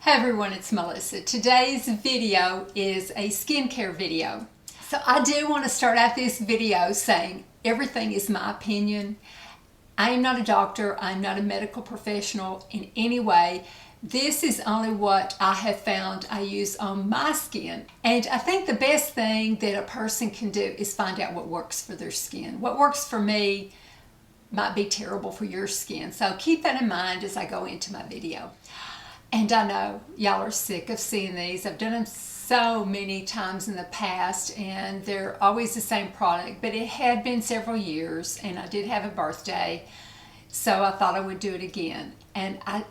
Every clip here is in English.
Hey everyone, it's Melissa. Today's video is a skincare video. So I do want to start out this video saying everything is my opinion. I am not a doctor. I'm not a medical professional in any way. This is only what I have found I use on my skin. And I think the best thing that a person can do is find out what works for their skin. What works for me might be terrible for your skin. So keep that in mind as I go into my video. And I know y'all are sick of seeing these. I've done them so many times in the past and they're always the same product, but it had been several years and I did have a birthday, so I thought I would do it again. And I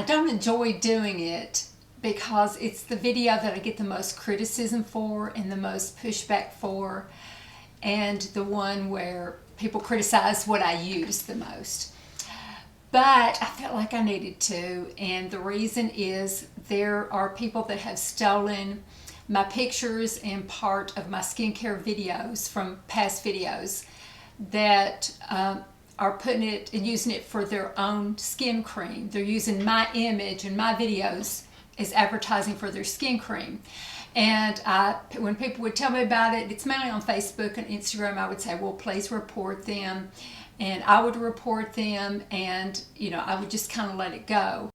don't enjoy doing it because it's the video that I get the most criticism for and the most pushback for, and the one where people criticize what I use the most. But I felt like I needed to, and the reason is there are people that have stolen my pictures and part of my skincare videos from past videos that are putting it and using it for their own skin cream. They're using my image and my videos as advertising for their skin cream. And when people would tell me about it, it's mainly on Facebook and Instagram, I would say, well, please report them. And I would report them, and I would just kind of let it go.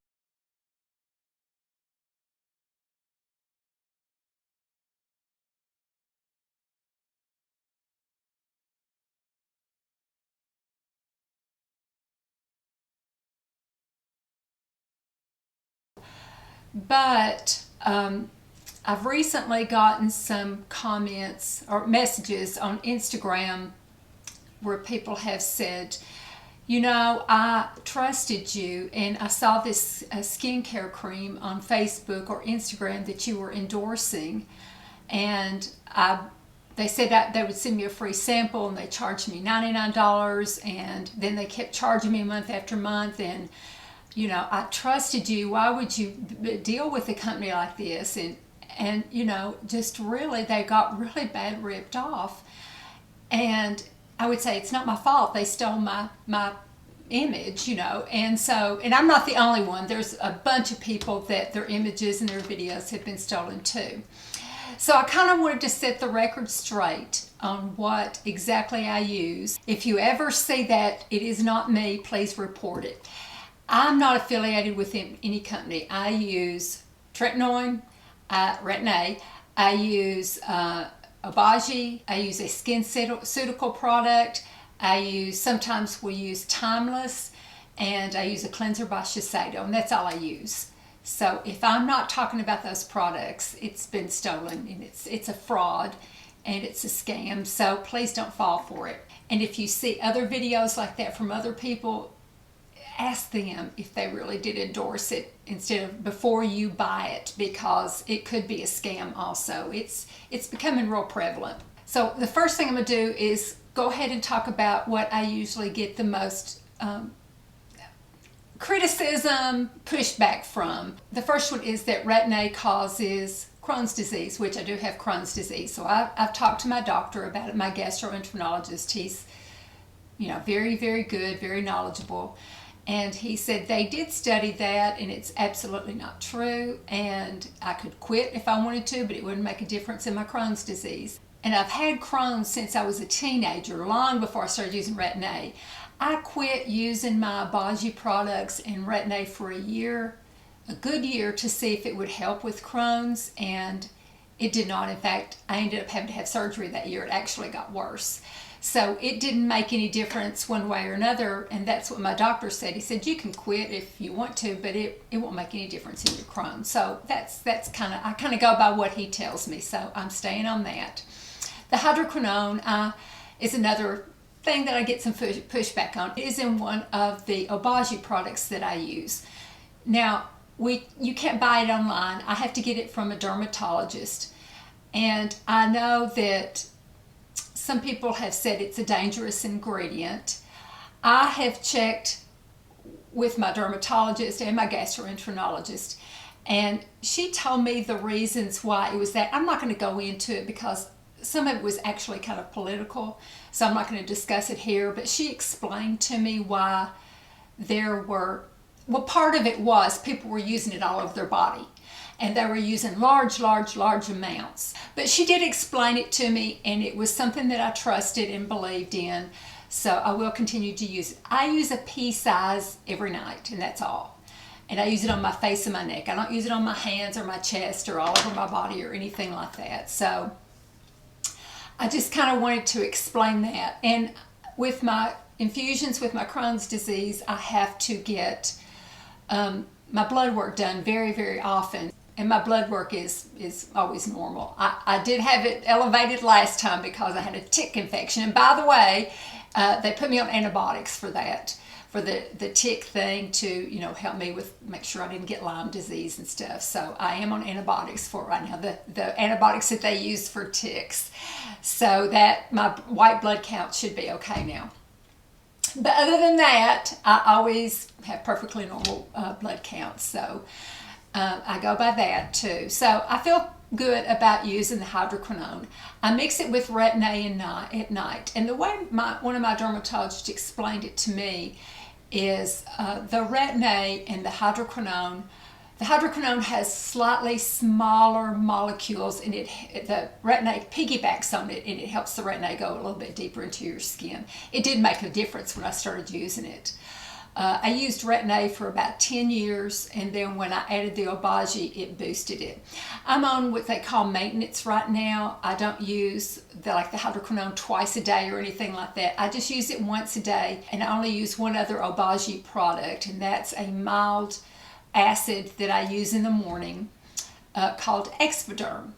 But I've recently gotten some comments or messages on Instagram where people have said, I trusted you and I saw this skincare cream on Facebook or Instagram that you were endorsing, and they said that they would send me a free sample and they charged me $99, and then they kept charging me month after month, and I trusted you. Why would you deal with a company like this? And just really, they got really bad ripped off. And I would say it's not my fault. They stole my image, and I'm not the only one. There's a bunch of people that their images and their videos have been stolen too. So I kind of wanted to set the record straight on what exactly I use. If you ever see that it is not me, please report it. I'm not affiliated with any company. I use Tretinoin, Retin A. I use Obagi. I use a Skinceuticals product. Sometimes we use Timeless, and I use a cleanser by Shiseido, and that's all I use. So if I'm not talking about those products, it's been stolen, and it's a fraud and it's a scam. So please don't fall for it. And if you see other videos like that from other people, ask them if they really did endorse it before you buy it, because it could be a scam also. It's becoming real prevalent. So the first thing I'm going to do is go ahead and talk about what I usually get the most criticism, pushback from. The first one is that Retin A causes Crohn's disease, which I do have Crohn's disease. So I've talked to my doctor about it, my gastroenterologist. He's very, very good, very knowledgeable. And he said they did study that and it's absolutely not true, and I could quit if I wanted to, but it wouldn't make a difference in my Crohn's disease. And I've had Crohn's since I was a teenager, long before I started using Retin A. I quit using my Obagi products and Retin A for a good year, to see if it would help with Crohn's, and it did not. In fact, I ended up having to have surgery that year. It actually got worse. So it didn't make any difference one way or another, and that's what my doctor said. He said, you can quit if you want to, but it won't make any difference in your Crohn. So I kind of go by what he tells me, so I'm staying on that. The Hydroquinone is another thing that I get some pushback on. It is in one of the Obagi products that I use. Now, you can't buy it online. I have to get it from a dermatologist, and I know that some people have said it's a dangerous ingredient. I have checked with my dermatologist and my gastroenterologist, and she told me the reasons why it was that. I'm not going to go into it because some of it was actually kind of political, so I'm not going to discuss it here, but she explained to me why there were well, part of it was people were using it all over their body. And they were using large amounts. But she did explain it to me, and it was something that I trusted and believed in. So I will continue to use it. I use a pea size every night, and that's all. And I use it on my face and my neck. I don't use it on my hands or my chest or all over my body or anything like that. So I just kind of wanted to explain that. And with my infusions with my Crohn's disease, I have to get my blood work done very often. And my blood work is always normal. I did have it elevated last time because I had a tick infection. And by the way, they put me on antibiotics for that, for the tick thing to, you know, help me with, make sure I didn't get Lyme disease and stuff. So I am on antibiotics for it right now, the antibiotics that they use for ticks. So that my white blood count should be okay now. But other than that, I always have perfectly normal blood counts. So I go by that too. So I feel good about using the hydroquinone. I mix it with Retin A at night. And the way one of my dermatologists explained it to me is the Retin A and the hydroquinone has slightly smaller molecules, and the Retin A piggybacks on it, and it helps the Retin A go a little bit deeper into your skin. It did make a difference when I started using it. I used Retin A for about 10 years, and then when I added the Obagi, it boosted it. I'm on what they call maintenance right now. I don't use the hydroquinone twice a day or anything like that. I just use it once a day, and I only use one other Obagi product, and that's a mild acid that I use in the morning called Exfiderm.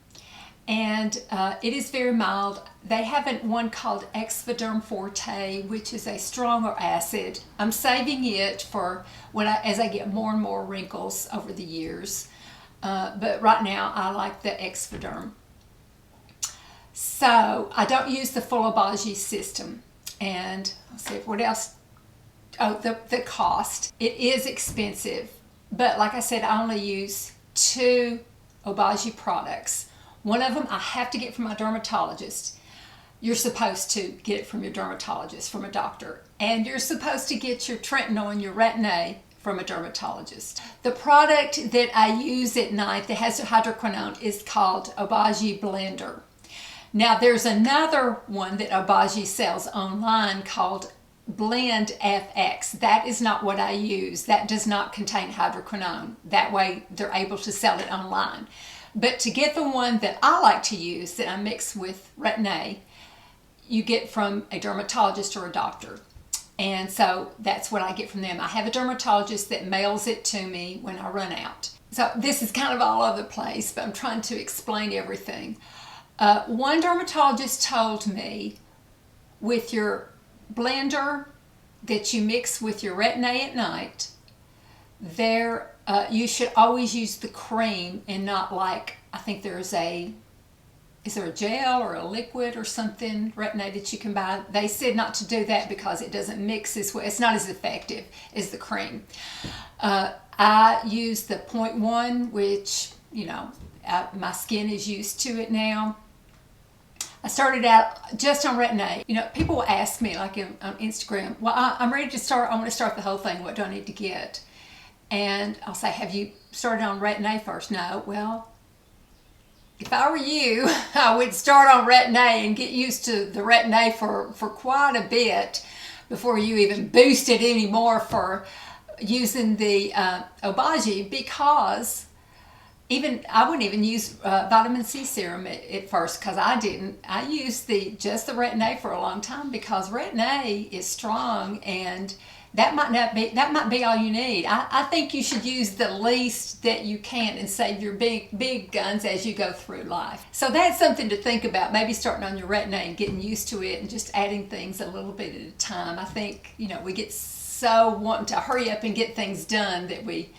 And it is very mild. They have one called Exfiderm Forte, which is a stronger acid. I'm saving it for as I get more and more wrinkles over the years. But right now I like the Exfiderm. So I don't use the full Obagi system. And let's see what else. Oh, the cost. It is expensive. But like I said, I only use 2 Obagi products. One of them I have to get from my dermatologist. You're supposed to get it from your dermatologist, from a doctor. And you're supposed to get your Tretinoin, your Retin A, from a dermatologist. The product that I use at night that has hydroquinone is called Obagi Blender. Now there's another one that Obagi sells online called Blend FX. That is not what I use. That does not contain hydroquinone. That way they're able to sell it online. But to get the one that I like to use, that I mix with Retin A, you get from a dermatologist or a doctor. And so that's what I get from them. I have a dermatologist that mails it to me when I run out. So this is kind of all over the place, but I'm trying to explain everything. One dermatologist told me with your blender that you mix with your Retin A at night, you should always use the cream and not I think is there a gel or a liquid or something, Retin A, that you can buy? They said not to do that because it doesn't mix as well. It's not as effective as the cream. I use the 0.1, which, you know, my skin is used to it now. I started out just on Retin A. You know, people will ask me, on Instagram, well, I'm ready to start. I want to start the whole thing. What do I need to get? And I'll say, have you started on Retin A first? No. Well, if I were you, I would start on Retin A and get used to the Retin A for quite a bit before you even boost it anymore for using the Obagi, because I wouldn't even use vitamin C serum at first, because I didn't. I used just the Retin A for a long time because Retin A is strong, and that might be all you need. I think you should use the least that you can and save your big guns as you go through life. So that's something to think about. Maybe starting on your Retin A and getting used to it and just adding things a little bit at a time. I think, you know, we get so wanting to hurry up and get things done that we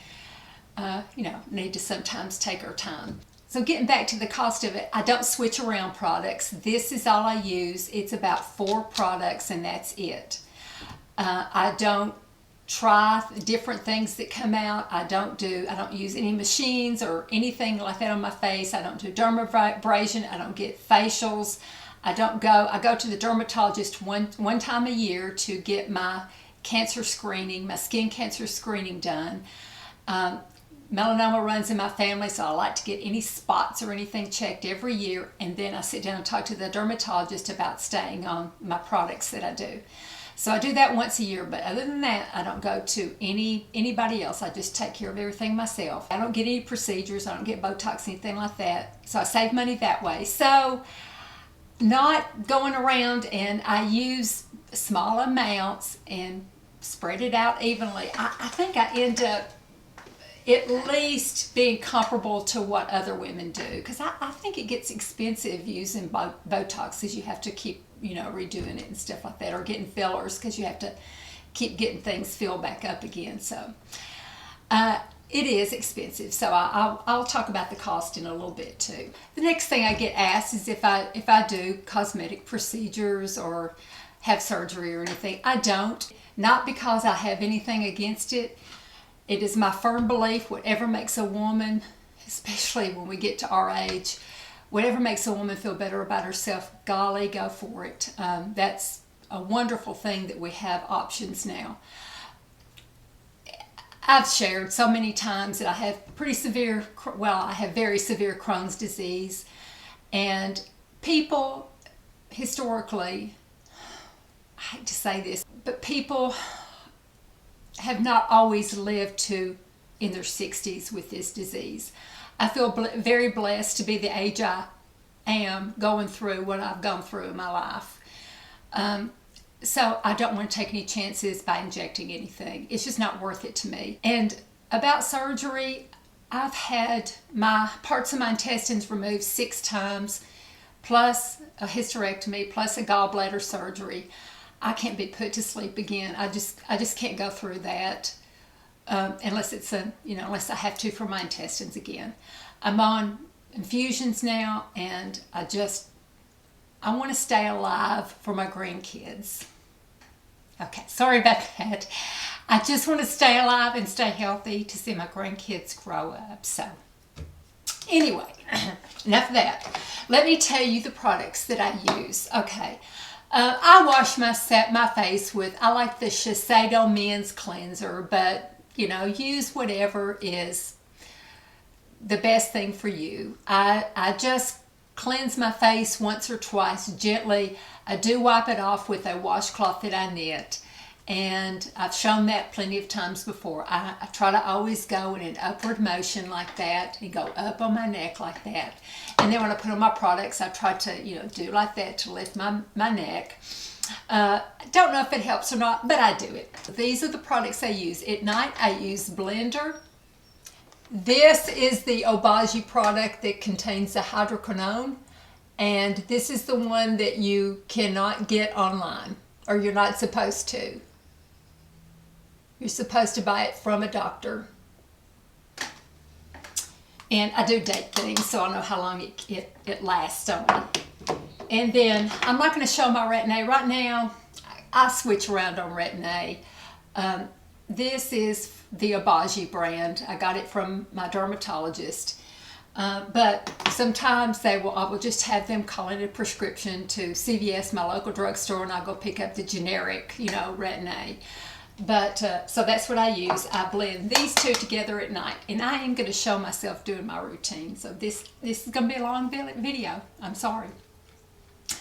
need to sometimes take our time. So getting back to the cost of it, I don't switch around products. This is all I use. It's about 4 products and that's it. I don't try different things that come out. I don't use any machines or anything like that on my face. I don't do dermabrasion. I don't get facials. I go to the dermatologist one time a year to get my cancer screening, my skin cancer screening done. Melanoma runs in my family, so I like to get any spots or anything checked every year, and then I sit down and talk to the dermatologist about staying on my products that I do. So I do that once a year, but other than that, I don't go to anybody else. I just take care of everything myself. I don't get any procedures. I don't get Botox, anything like that. So I save money that way. So not going around, and I use small amounts and spread it out evenly. I think I end up at least being comparable to what other women do, because I think it gets expensive using Botox, because you have to keep redoing it and stuff like that, or getting fillers because you have to keep getting things filled back up again. So it is expensive. So I'll talk about the cost in a little bit too. The next thing I get asked is if I do cosmetic procedures or have surgery or anything. I don't. Not because I have anything against it. It is my firm belief, whatever makes a woman, especially when we get to our age, whatever makes a woman feel better about herself, golly, go for it. That's a wonderful thing that we have options now. I've shared so many times that I have I have very severe Crohn's disease, and people historically, I hate to say this, but people have not always lived in their 60s with this disease. I feel very blessed to be the age I am, going through what I've gone through in my life. So I don't want to take any chances by injecting anything. It's just not worth it to me. And about surgery, I've had parts of my intestines removed 6 times, plus a hysterectomy, plus a gallbladder surgery. I can't be put to sleep again. I just can't go through that unless unless I have to for my intestines again. I'm on infusions now, and I want to stay alive for my grandkids. Okay, sorry about that. I just want to stay alive and stay healthy to see my grandkids grow up. So anyway, enough of that. Let me tell you the products that I use. Okay. I wash my face with, I like the Shiseido men's cleanser, but use whatever is the best thing for you. I just cleanse my face once or twice gently. I do wipe it off with a washcloth that I knit, and I've shown that plenty of times before. I try to always go in an upward motion like that and go up on my neck like that. And then when I put on my products, I try to, do like that to lift my neck. Don't know if it helps or not, but I do it. These are the products I use. At night, I use Blender. This is the Obagi product that contains the Hydroquinone, and this is the one that you cannot get online, or you're not supposed to. You're supposed to buy it from a doctor. And I do date things, so I know how long it lasts on me. And then, I'm not going to show my Retin A right now. I switch around on Retin A. This is the Obagi brand. I got it from my dermatologist. But sometimes I will just have them call in a prescription to CVS, my local drugstore, and I'll go pick up the generic, Retin A. But, so that's what I use. I blend these two together at night. And I am going to show myself doing my routine. So this is going to be a long video. I'm sorry.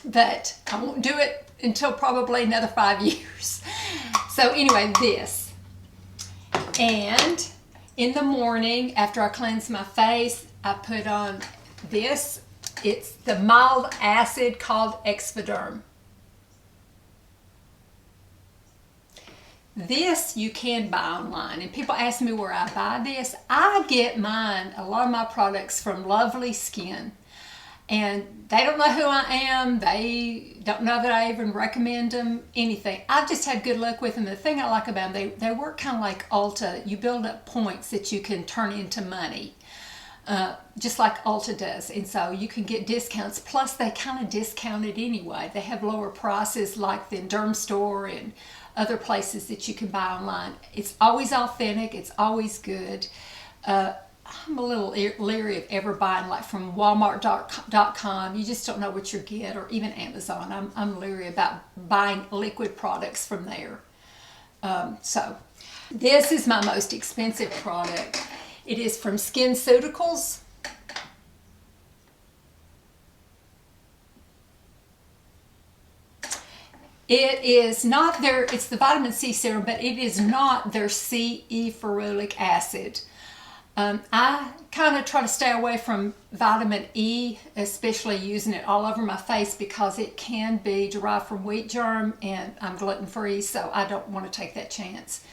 But I won't do it until probably another 5 years. So anyway, this. And in the morning, after I cleanse my face, I put on this. It's the mild acid called Exfiderm. This you can buy online, and people ask me where I buy this. I get a lot of my products from Lovely Skin, and they don't know who I am. They don't know that I even recommend them, anything. I've just had good luck with them. The thing I like about them, they work kind of like Ulta. You build up points that you can turn into money, just like Ulta does, and so you can get discounts. Plus, they kind of discount it anyway. They have lower prices like the Derm Store and other places that you can buy online. It's always authentic. It's always good. I'm a little leery of ever buying like from Walmart.com. You just don't know what you get, or even Amazon. I'm leery about buying liquid products from there. So this is my most expensive product. It is from Skinceuticals. It is not their, it's the vitamin C serum, but it is not their CE ferulic acid. I kind of try to stay away from vitamin E, especially using it all over my face, because it can be derived from wheat germ, and I'm gluten-free, so I don't want to take that chance.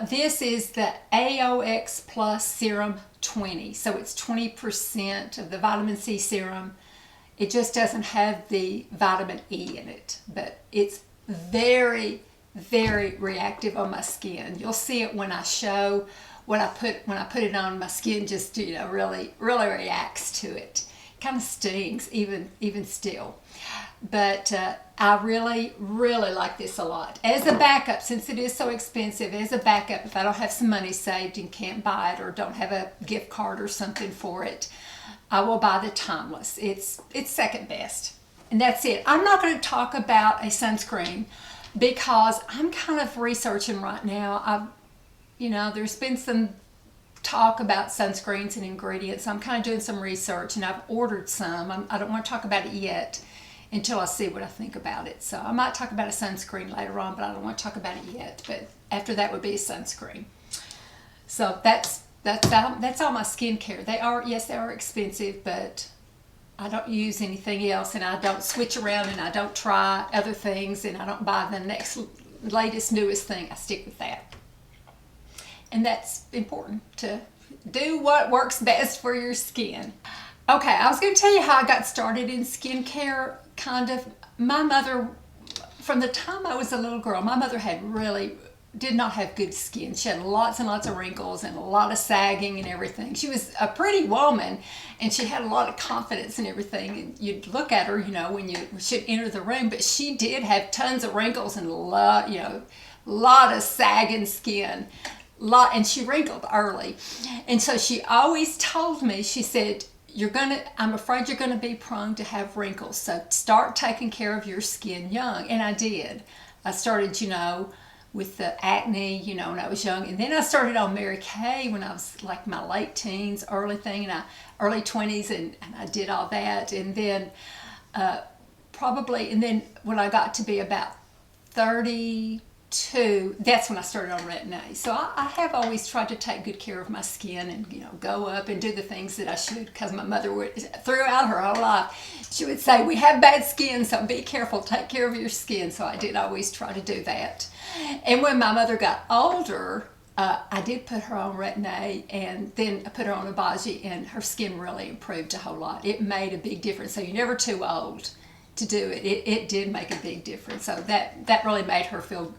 This is the AOX Plus Serum 20, so it's 20% of the vitamin C serum. It just doesn't have the vitamin E in it, but it's very, very reactive on my skin. You'll see it when I show what I put when I put it on. My skin just, you know, really reacts to it. Kind of stings even still. But I really like this a lot. As a backup, since it is so expensive, as a backup, if I don't have some money saved and can't buy it, or don't have a gift card or something for it, I will buy the Timeless. It's second best. And that's it. I'm not going to talk about a sunscreen because I'm kind of researching right now. You know, there's been some talk about sunscreens and ingredients. I'm kind of doing some research, and I've ordered some. I don't want to talk about it yet until I see what I think about it. So I might talk about a sunscreen later on, but I don't want to talk about it yet. But after that would be a sunscreen. So that's all my skincare. They are expensive, but I don't use anything else, and I don't switch around, and I don't try other things, and I don't buy the next latest newest thing. I stick with that. And that's important, to do what works best for your skin. Okay, I was going to tell you how I got started in skincare, kind of. My mother, from the time I was a little girl, my mother did not have good skin. She had lots and lots of wrinkles and a lot of sagging and everything. She was a pretty woman, and she had a lot of confidence and everything. And you'd look at her, you know, when you should enter the room, but she did have tons of wrinkles and a lot of sagging skin. And she wrinkled early. And so she always told me, she said, I'm afraid you're going to be prone to have wrinkles. So start taking care of your skin young. And I did. I started, with the acne, when I was young. And then I started on Mary Kay when I was like my late teens, early 20s, and I did all that. And then when I got to be about 32, that's when I started on Retin A. So I have always tried to take good care of my skin and, go up and do the things that I should, because my mother throughout her whole life, she would say, we have bad skin, so be careful, take care of your skin. So I did always try to do that. And when my mother got older, I did put her on Retin A, and then I put her on Obagi, and her skin really improved a whole lot. It made a big difference. So you're never too old to do it. It did make a big difference. So that really made her feel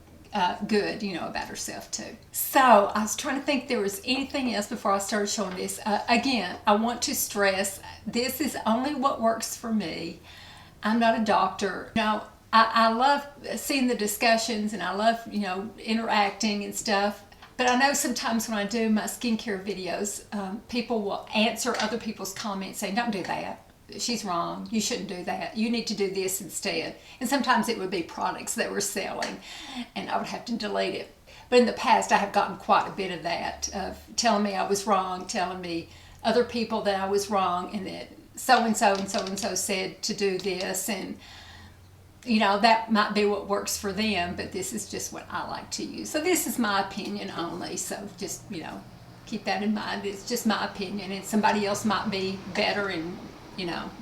good, about herself too. So I was trying to think if there was anything else before I started showing this. Again, I want to stress, this is only what works for me. I'm not a doctor. I love seeing the discussions, and I love, interacting and stuff. But I know sometimes when I do my skincare videos, people will answer other people's comments saying, don't do that. She's wrong. You shouldn't do that. You need to do this instead. And sometimes it would be products that we're selling, and I would have to delete it. But in the past, I have gotten quite a bit of that, of telling me I was wrong, telling me other people that I was wrong, and that so-and-so and so-and-so said to do this, and that might be what works for them, but this is just what I like to use. So this is my opinion only, so just, keep that in mind. It's just my opinion, and somebody else might be better and,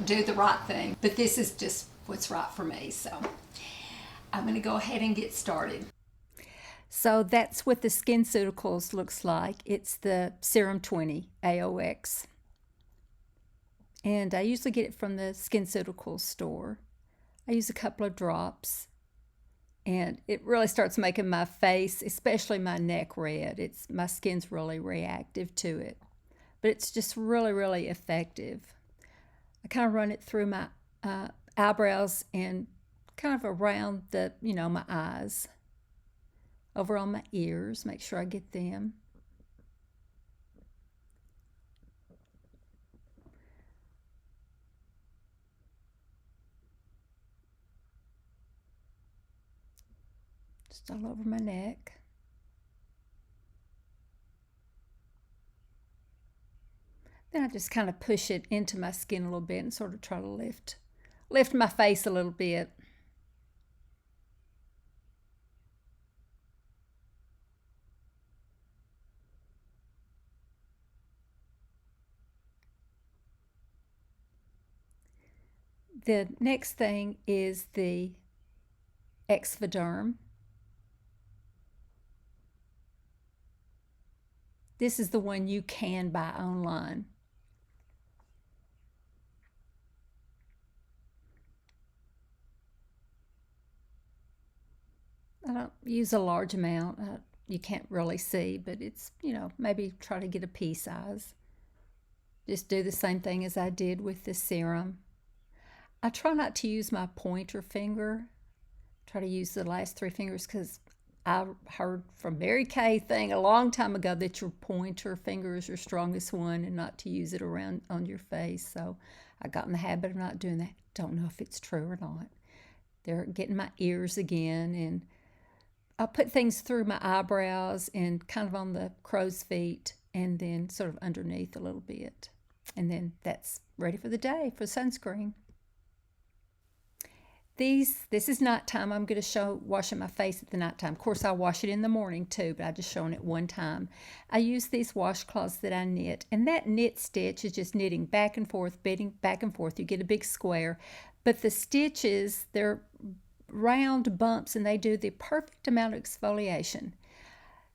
do the right thing. But this is just what's right for me, so I'm going to go ahead and get started. So that's what the Skinceuticals looks like. It's the Serum 20 AOX. And I usually get it from the Skinceuticals store. I use a couple of drops, and it really starts making my face, especially my neck, red. My skin's really reactive to it, but it's just really effective. I kind of run it through my eyebrows and kind of around my eyes, over on my ears, make sure I get them. Just all over my neck. just kind of push it into my skin a little bit and sort of try to lift my face a little bit. The next thing is the Exfiderm. This is the one you can buy online. I don't use a large amount. You can't really see, but it's, maybe try to get a pea size. Just do the same thing as I did with the serum. I try not to use my pointer finger. Try to use the last 3 fingers because I heard from Mary Kay thing a long time ago that your pointer finger is your strongest one and not to use it around on your face. So I got in the habit of not doing that. Don't know if it's true or not. They're getting my ears again, and I'll put things through my eyebrows and kind of on the crow's feet and then sort of underneath a little bit. And then that's ready for the day for sunscreen. This is nighttime. I'm going to show washing my face at the nighttime. Of course, I'll wash it in the morning too, but I'm just showing it one time. I use these washcloths that I knit, and that knit stitch is just knitting back and forth, beating back and forth. You get a big square, but the stitches, they're round bumps, and they do the perfect amount of exfoliation.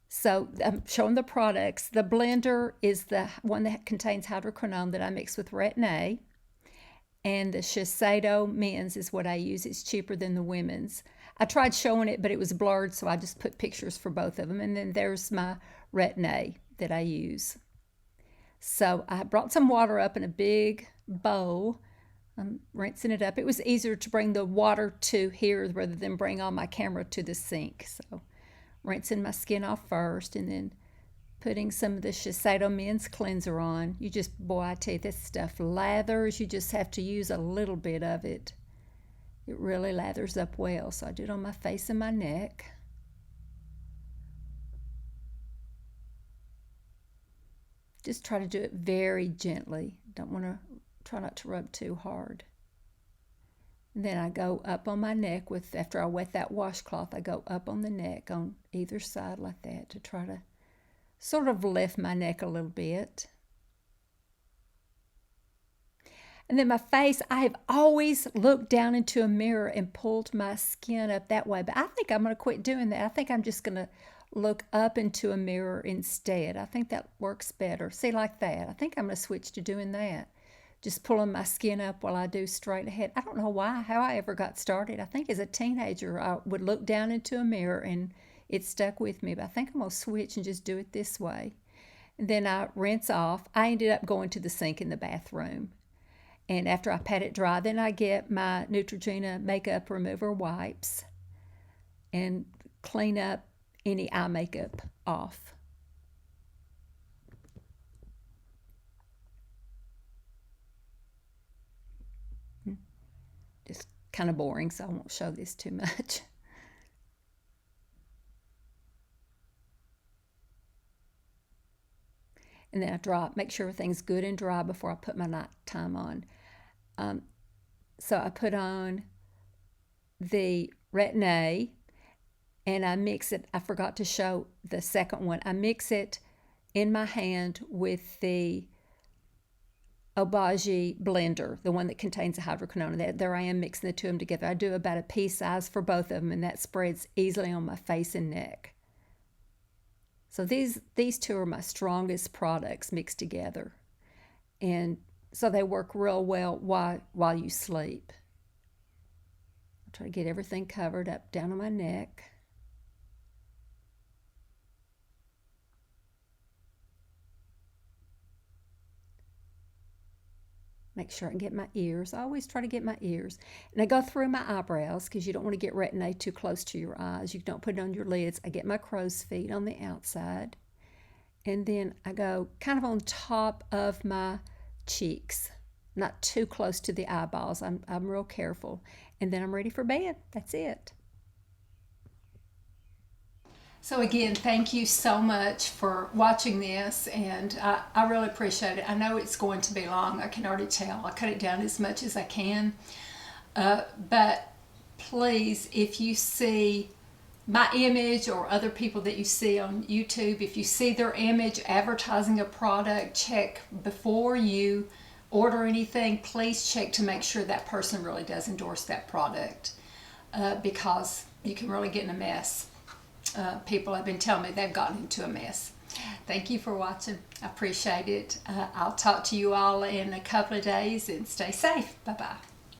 So I'm showing the products. The blender is the one that contains hydroquinone that I mix with Retin A. And the Shiseido men's is what I use. It's cheaper than the women's. I tried showing it, but it was blurred, so I just put pictures for both of them. And then there's my Retin A that I use. So I brought some water up in a big bowl. I'm rinsing it up. It was easier to bring the water to here rather than bring all my camera to the sink. So rinsing my skin off first, and then putting some of the Shiseido men's cleanser on. You just, boy, I tell you, this stuff lathers. You just have to use a little bit of it. It really lathers up well. So I do it on my face and my neck. Just try to do it very gently. Try not to rub too hard. And then I go up on my neck after I wet that washcloth, I go up on the neck on either side like that to try to sort of lift my neck a little bit. And then my face, I have always looked down into a mirror and pulled my skin up that way. But I think I'm going to quit doing that. I think I'm just going to look up into a mirror instead. I think that works better. See, like that. I think I'm going to switch to doing that. Just pulling my skin up while I do straight ahead. I don't know how I ever got started. I think as a teenager, I would look down into a mirror and it stuck with me, but I think I'm going to switch and just do it this way. And then I rinse off. I ended up going to the sink in the bathroom. And after I pat it dry, then I get my Neutrogena makeup remover wipes and clean up any eye makeup off. Just kind of boring, so I won't show this too much. And then I make sure everything's good and dry before I put my nighttime on. So I put on the Retin A, and I mix it. I forgot to show the second one. I mix it in my hand with the Obagi Blender, the one that contains the hydroquinone. There I am mixing the two of them together. I do about a pea size for both of them, and that spreads easily on my face and neck. So these two are my strongest products mixed together. And so they work real well while you sleep. I try to get everything covered up down on my neck. Make sure I can get my ears. I always try to get my ears. And I go through my eyebrows because you don't want to get Retin A too close to your eyes. You don't put it on your lids. I get my crow's feet on the outside. And then I go kind of on top of my cheeks, not too close to the eyeballs. I'm real careful. And then I'm ready for bed. That's it. So again, thank you so much for watching this, and I really appreciate it. I know it's going to be long, I can already tell. I cut it down as much as I can. But please, if you see my image or other people that you see on YouTube, if you see their image advertising a product, check before you order anything. Please check to make sure that person really does endorse that product, because you can really get in a mess. People have been telling me they've gotten into a mess. Thank you for watching. I appreciate it. I'll talk to you all in a couple of days, and stay safe. Bye-bye.